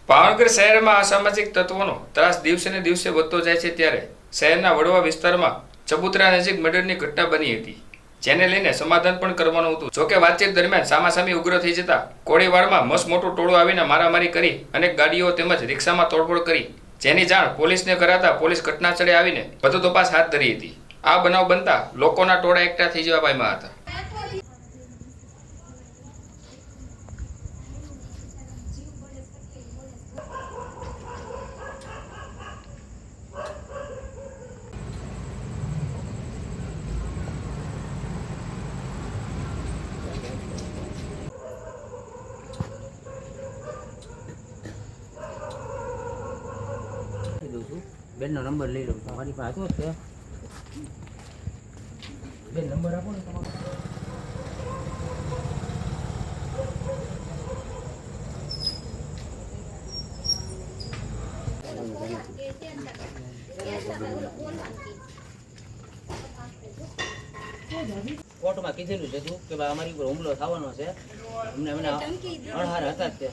ભાવનગર શહેરમાં અસામાજિક તત્વોનો ત્રાસ દિવસે ને દિવસે વધતો જાય છે ત્યારે શહેરના વડવા વિસ્તારમાં ચબુતરા નજીક મર્ડરની ઘટના બની હતી, જેને લઈને સમાધાન પણ કરવાનું હતું। જોકે વાતચીત દરમિયાન સામાસામી ઉગ્ર થઈ જતા કોળીવાડમાં મસ્ત મોટું ટોળું આવીને મારામારી કરી અનેક ગાડીઓ તેમજ રિક્ષામાં તોડફોડ કરી, જેની જાણ પોલીસને કરાતા પોલીસ ઘટના સ્થળે આવીને વધુ તપાસ હાથ ધરી હતી। આ બનાવ બનતા લોકોના ટોળા એકઠા થઈ જવા પામ્યા હતા। બેનનો નંબર લઈ લઉં, તમારી પાસે હતો જ બેન, નંબર આપો ને તમારો। કોર્ટમાં કીધેલું છે કે ભાઈ અમારી ઉપર હુમલો થવાનો છે, અમને અણહાર હતા જ તે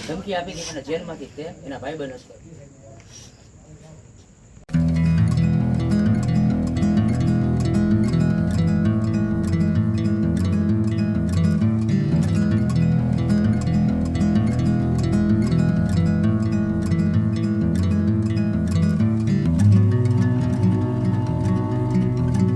ધમકી આપી હતી, મને જેલમાંથી તે એના ભાઈબંધ હતો।